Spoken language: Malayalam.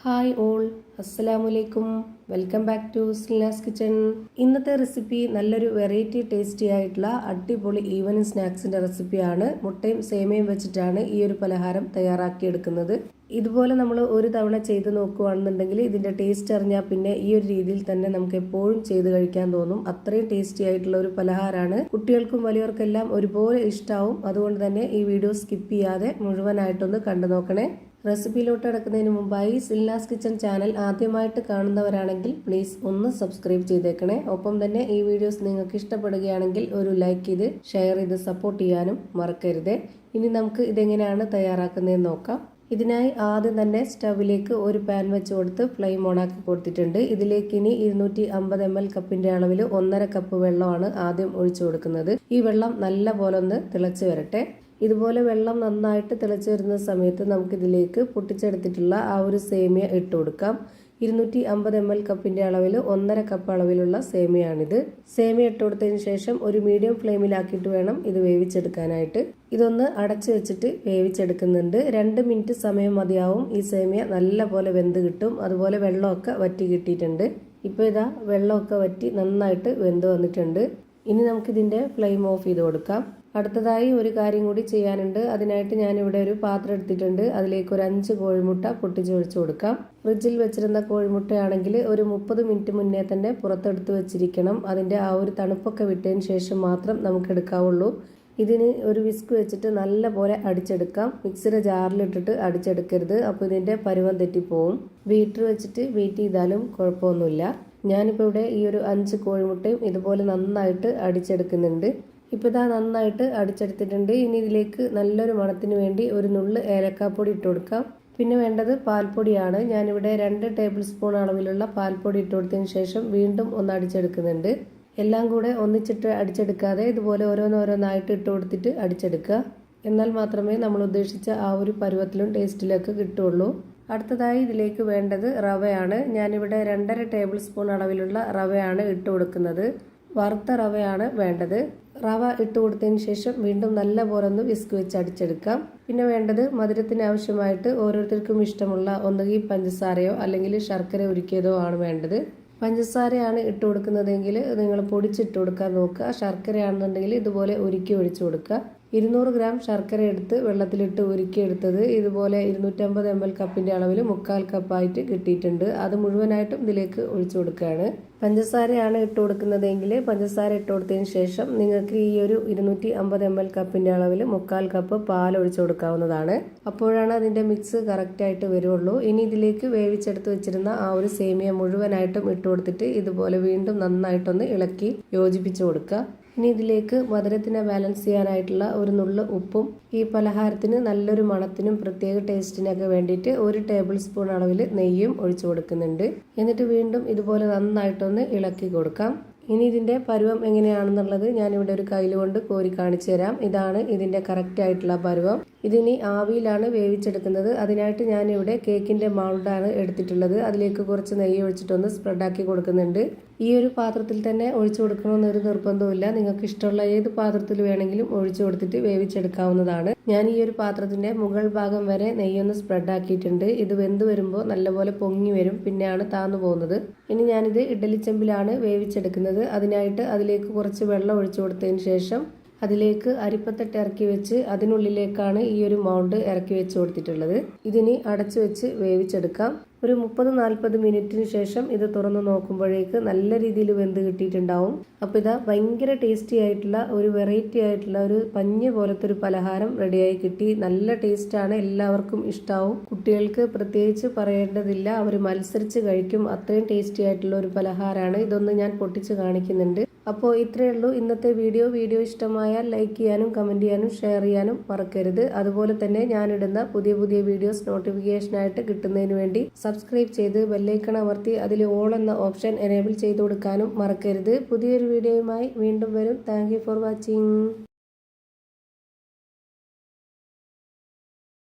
ഹായ് ഓൾ, അസ്സലാമലൈക്കും. Welcome back to Slina's kitchen. ഇന്നത്തെ റെസിപ്പി നല്ലൊരു വെറൈറ്റി ടേസ്റ്റി ആയിട്ടുള്ള അടിപൊളി ഈവനിങ് സ്നാക്സിന്റെ റെസിപ്പിയാണ്. മുട്ടയും സേമിയയും വെച്ചിട്ടാണ് ഈ ഒരു പലഹാരം തയ്യാറാക്കിയെടുക്കുന്നത്. ഇതുപോലെ നമ്മൾ ഒരു തവണ ചെയ്ത് നോക്കുകയാണെന്നുണ്ടെങ്കിൽ ഇതിന്റെ ടേസ്റ്റ് അറിഞ്ഞാൽ പിന്നെ ഈ ഒരു രീതിയിൽ തന്നെ നമുക്ക് എപ്പോഴും ചെയ്ത് കഴിക്കാൻ തോന്നും. അത്രയും ടേസ്റ്റി ആയിട്ടുള്ള ഒരു പലഹാരമാണ്. കുട്ടികൾക്കും വലിയവർക്കെല്ലാം ഒരുപോലെ ഇഷ്ടാവും. അതുകൊണ്ട് തന്നെ ഈ വീഡിയോ സ്കിപ്പ് ചെയ്യാതെ മുഴുവനായിട്ടൊന്ന് കണ്ടു നോക്കണേ. റെസിപ്പിയിലോട്ട് കിടക്കുന്നതിന് മുമ്പായി സിൽനാസ് കിച്ചൺ ചാനൽ ആദ്യമായിട്ട് കാണുന്നവരാണെങ്കിൽ പ്ലീസ് ഒന്ന് സബ്സ്ക്രൈബ് ചെയ്തേക്കണേ. ഒപ്പം തന്നെ ഈ വീഡിയോസ് നിങ്ങൾക്ക് ഇഷ്ടപ്പെടുകയാണെങ്കിൽ ഒരു ലൈക്ക് ചെയ്ത് ഷെയർ ചെയ്ത് സപ്പോർട്ട് ചെയ്യാനും മറക്കരുത്. ഇനി നമുക്ക് ഇതെങ്ങനെയാണ് തയ്യാറാക്കുന്നതെന്ന് നോക്കാം. ഇതിനായി ആദ്യം തന്നെ സ്റ്റവിലേക്ക് ഒരു പാൻ വെച്ച് കൊടുത്ത് ഫ്ലെയിം ഓണാക്കി കൊടുത്തിട്ടുണ്ട്. ഇതിലേക്ക് ഇനി 250 ml കപ്പിന്റെ അളവിൽ 1.5 കപ്പ് വെള്ളമാണ് ആദ്യം ഒഴിച്ചു കൊടുക്കുന്നത്. ഈ വെള്ളം നല്ല പോലെ ഒന്ന് തിളച്ച് വരട്ടെ. ഇതുപോലെ വെള്ളം നന്നായിട്ട് തിളച്ച് വരുന്ന സമയത്ത് നമുക്കിതിലേക്ക് പൊട്ടിച്ചെടുത്തിട്ടുള്ള ആ ഒരു സേമിയ ഇട്ട് കൊടുക്കാം. 250 ml കപ്പിന്റെ അളവിൽ 1.5 കപ്പ് അളവിലുള്ള സേമിയാണിത്. സേമിയ ഇട്ട് കൊടുത്തതിന് ശേഷം ഒരു മീഡിയം ഫ്ലെയിമിലാക്കിയിട്ട് വേണം ഇത് വേവിച്ചെടുക്കാനായിട്ട്. ഇതൊന്ന് അടച്ചു വെച്ചിട്ട് വേവിച്ചെടുക്കുന്നുണ്ട്. 2 മിനിറ്റ് സമയം മതിയാവും. ഈ സേമിയ നല്ല പോലെ വെന്ത് കിട്ടും. അതുപോലെ വെള്ളമൊക്കെ വറ്റി കിട്ടിയിട്ടുണ്ട്. ഇപ്പോൾ ഇതാ വെള്ളമൊക്കെ വറ്റി നന്നായിട്ട് വെന്ത് വന്നിട്ടുണ്ട്. ഇനി നമുക്കിതിൻ്റെ ഫ്ലെയിം ഓഫ് ചെയ്ത് കൊടുക്കാം. അടുത്തതായി ഒരു കാര്യം കൂടി ചെയ്യാനുണ്ട്. അതിനായിട്ട് ഞാനിവിടെ ഒരു പാത്രം എടുത്തിട്ടുണ്ട്. അതിലേക്ക് ഒരു 5 കോഴിമുട്ട പൊട്ടിച്ചൊഴിച്ചു കൊടുക്കാം. ഫ്രിഡ്ജിൽ വെച്ചിരുന്ന കോഴിമുട്ടയാണെങ്കിൽ ഒരു 30 മിനിറ്റ് മുന്നേ തന്നെ പുറത്തെടുത്ത് വെച്ചിരിക്കണം. അതിൻ്റെ ആ ഒരു തണുപ്പൊക്കെ വിട്ടതിന് ശേഷം മാത്രം നമുക്ക് എടുക്കാവുള്ളൂ. ഇതിന് ഒരു വിസ്ക് വെച്ചിട്ട് നല്ല പോലെ അടിച്ചെടുക്കാം. മിക്സിയുടെ ജാറിലിട്ടിട്ട് അടിച്ചെടുക്കരുത്, അപ്പോൾ ഇതിൻ്റെ പരുവം തെറ്റിപ്പോവും. ബീറ്റർ വെച്ചിട്ട് ബീറ്റ് ചെയ്താലും കുഴപ്പമൊന്നുമില്ല. ഞാനിപ്പോൾ ഇവിടെ ഈ ഒരു 5 കോഴിമുട്ടയും ഇതുപോലെ നന്നായിട്ട് അടിച്ചെടുക്കുന്നുണ്ട്. ഇപ്പോൾ ഇതാ നന്നായിട്ട് അടിച്ചെടുത്തിട്ടുണ്ട്. ഇനി ഇതിലേക്ക് നല്ലൊരു മണത്തിന് വേണ്ടി ഒരു നുള്ള് ഏലക്കാപ്പൊടി ഇട്ട് കൊടുക്കാം. പിന്നെ വേണ്ടത് പാൽപ്പൊടിയാണ്. ഞാനിവിടെ 2 ടേബിൾ സ്പൂൺ അളവിലുള്ള പാൽപ്പൊടി ഇട്ട് കൊടുത്തതിന് ശേഷം വീണ്ടും ഒന്ന് അടിച്ചെടുക്കുന്നുണ്ട്. എല്ലാം കൂടെ ഒന്നിച്ചിട്ട് അടിച്ചെടുക്കാതെ ഇതുപോലെ ഓരോന്നോരോന്നായിട്ട് ഇട്ട് കൊടുത്തിട്ട് അടിച്ചെടുക്കുക. എന്നാൽ മാത്രമേ നമ്മൾ ഉദ്ദേശിച്ച ആ ഒരു പരുവത്തിലും ടേസ്റ്റിലൊക്കെ കിട്ടുള്ളൂ. അടുത്തതായി ഇതിലേക്ക് വേണ്ടത് റവയാണ്. ഞാനിവിടെ 2.5 ടേബിൾ സ്പൂൺ അളവിലുള്ള റവയാണ് ഇട്ട് കൊടുക്കുന്നത്. വറുത്ത റവയാണ് വേണ്ടത്. റവ ഇട്ട് കൊടുത്തതിന് ശേഷം വീണ്ടും നല്ല പോലെ ഒന്ന് വിസ്ക് വെച്ച് അടിച്ചെടുക്കാം. പിന്നെ വേണ്ടത് മധുരത്തിന് ആവശ്യമായിട്ട് ഓരോരുത്തർക്കും ഇഷ്ടമുള്ള ഒന്നുകിൽ പഞ്ചസാരയോ അല്ലെങ്കിൽ ശർക്കര ഉരുക്കിയതോ ആണ് വേണ്ടത്. പഞ്ചസാരയാണ് ഇട്ട് കൊടുക്കുന്നതെങ്കിൽ നിങ്ങൾ പൊടിച്ചിട്ട് കൊടുക്കാൻ നോക്കുക. ശർക്കരയാണെന്നുണ്ടെങ്കിൽ ഇതുപോലെ ഉരുക്കി ഒഴിച്ചു കൊടുക്കുക. 200 ഗ്രാം ശർക്കര എടുത്ത് വെള്ളത്തിലിട്ട് ഉരുക്കിയെടുത്തത് ഇതുപോലെ 250 ml കപ്പിന്റെ അളവിൽ 1/4 കപ്പായിട്ട് കിട്ടിയിട്ടുണ്ട്. അത് മുഴുവനായിട്ടും ഇതിലേക്ക് ഒഴിച്ചു കൊടുക്കുകയാണ്. പഞ്ചസാരയാണ് ഇട്ട് കൊടുക്കുന്നതെങ്കിൽ പഞ്ചസാര ഇട്ട് കൊടുത്തതിന് ശേഷം നിങ്ങൾക്ക് ഈ ഒരു 250 ml കപ്പിന്റെ അളവിൽ 1/4 കപ്പ് പാൽ ഒഴിച്ചു കൊടുക്കാവുന്നതാണ്. അപ്പോഴാണ് അതിന്റെ മിക്സ് കറക്റ്റായിട്ട് വരുള്ളൂ. ഇനി ഇതിലേക്ക് വേവിച്ചെടുത്ത് വെച്ചിരുന്ന ആ ഒരു സേമിയ മുഴുവനായിട്ടും ഇട്ട് കൊടുത്തിട്ട് ഇതുപോലെ വീണ്ടും നന്നായിട്ടൊന്ന് ഇളക്കി യോജിപ്പിച്ചു കൊടുക്കുക. ഇനി ഇതിലേക്ക് മധുരത്തിനെ ബാലൻസ് ചെയ്യാനായിട്ടുള്ള ഒരു നുള്ള് ഉപ്പും ഈ പലഹാരത്തിന് നല്ലൊരു മണത്തിനും പ്രത്യേക ടേസ്റ്റിനൊക്കെ വേണ്ടിയിട്ട് 1 ടേബിൾ സ്പൂൺ അളവിൽ നെയ്യും ഒഴിച്ചു കൊടുക്കുന്നുണ്ട്. എന്നിട്ട് വീണ്ടും ഇതുപോലെ നന്നായിട്ടൊന്ന് ഇളക്കി കൊടുക്കാം. ഇനി ഇതിൻ്റെ പരുവം എങ്ങനെയാണെന്നുള്ളത് ഞാനിവിടെ ഒരു കയ്യിൽ കൊണ്ട് കോരി കാണിച്ചു തരാം. ഇതാണ് ഇതിൻ്റെ കറക്റ്റ് ആയിട്ടുള്ള പരുവം. ഇതിനി ആവിയിലാണ് വേവിച്ചെടുക്കുന്നത്. അതിനായിട്ട് ഞാനിവിടെ കേക്കിൻ്റെ മൗൾഡാണ് എടുത്തിട്ടുള്ളത്. അതിലേക്ക് കുറച്ച് നെയ്യ് ഒഴിച്ചിട്ടൊന്ന് സ്പ്രെഡാക്കി കൊടുക്കുന്നുണ്ട്. ഈ ഒരു പാത്രത്തിൽ തന്നെ ഒഴിച്ചു കൊടുക്കണമെന്നൊരു നിർബന്ധമില്ല. നിങ്ങൾക്ക് ഇഷ്ടമുള്ള ഏത് പാത്രത്തിൽ വേണമെങ്കിലും ഒഴിച്ചു കൊടുത്തിട്ട് വേവിച്ചെടുക്കാവുന്നതാണ്. ഞാൻ ഈ ഒരു പാത്രത്തിൻ്റെ മുകൾ ഭാഗം വരെ നെയ്യൊന്ന് സ്പ്രെഡാക്കിയിട്ടുണ്ട്. ഇത് വെന്ത് വരുമ്പോൾ നല്ലപോലെ പൊങ്ങി വരും, പിന്നെയാണ് താന്നു പോകുന്നത്. ഇനി ഞാനിത് ഇഡ്ഡലിച്ചെമ്പിലാണ് വേവിച്ചെടുക്കുന്നത്. അതിനായിട്ട് അതിലേക്ക് കുറച്ച് വെള്ളം ഒഴിച്ചു കൊടുത്തതിന് ശേഷം അതിലേക്ക് അരിപ്പത്തട്ട് ഇറക്കി വെച്ച് അതിനുള്ളിലേക്കാണ് ഈ ഒരു മൗണ്ട് ഇറക്കി വെച്ച് കൊടുത്തിട്ടുള്ളത്. ഇതിനി അടച്ചു വെച്ച് വേവിച്ചെടുക്കാം. ഒരു 30-40 മിനിറ്റിന് ശേഷം ഇത് തുറന്ന് നോക്കുമ്പോഴേക്ക് നല്ല രീതിയിൽ വെന്ത് കിട്ടിയിട്ടുണ്ടാവും. അപ്പോൾ ഇതാ ഭയങ്കര ടേസ്റ്റി ആയിട്ടുള്ള ഒരു വെറൈറ്റി ആയിട്ടുള്ള ഒരു പഞ്ഞ് പോലത്തെ ഒരു പലഹാരം റെഡിയായി കിട്ടി. നല്ല ടേസ്റ്റാണ്, എല്ലാവർക്കും ഇഷ്ടാവും. കുട്ടികൾക്ക് പ്രത്യേകിച്ച് പറയേണ്ടതില്ല, അവർ മത്സരിച്ച് കഴിക്കും. അത്രയും ടേസ്റ്റി ആയിട്ടുള്ള ഒരു പലഹാരമാണ്. ഇതൊന്ന് ഞാൻ പൊട്ടിച്ച് കാണിക്കുന്നുണ്ട്. അപ്പോൾ ഇത്രയേ ഉള്ളൂ ഇന്നത്തെ വീഡിയോ. വീഡിയോ ഇഷ്ടമായാൽ ലൈക്ക് ചെയ്യാനും കമൻറ്റ് ചെയ്യാനും ഷെയർ ചെയ്യാനും മറക്കരുത്. അതുപോലെ തന്നെ ഞാനിടുന്ന പുതിയ പുതിയ വീഡിയോസ് നോട്ടിഫിക്കേഷനായിട്ട് കിട്ടുന്നതിന് വേണ്ടി സബ്സ്ക്രൈബ് ചെയ്ത് ബെല്ലൈക്കൺ അമർത്തി അതിൽ ഓൾ എന്ന ഓപ്ഷൻ എനേബിൾ ചെയ്ത് കൊടുക്കാനും മറക്കരുത്. പുതിയൊരു വീഡിയോയുമായി വീണ്ടും വരും. Thank you for watching.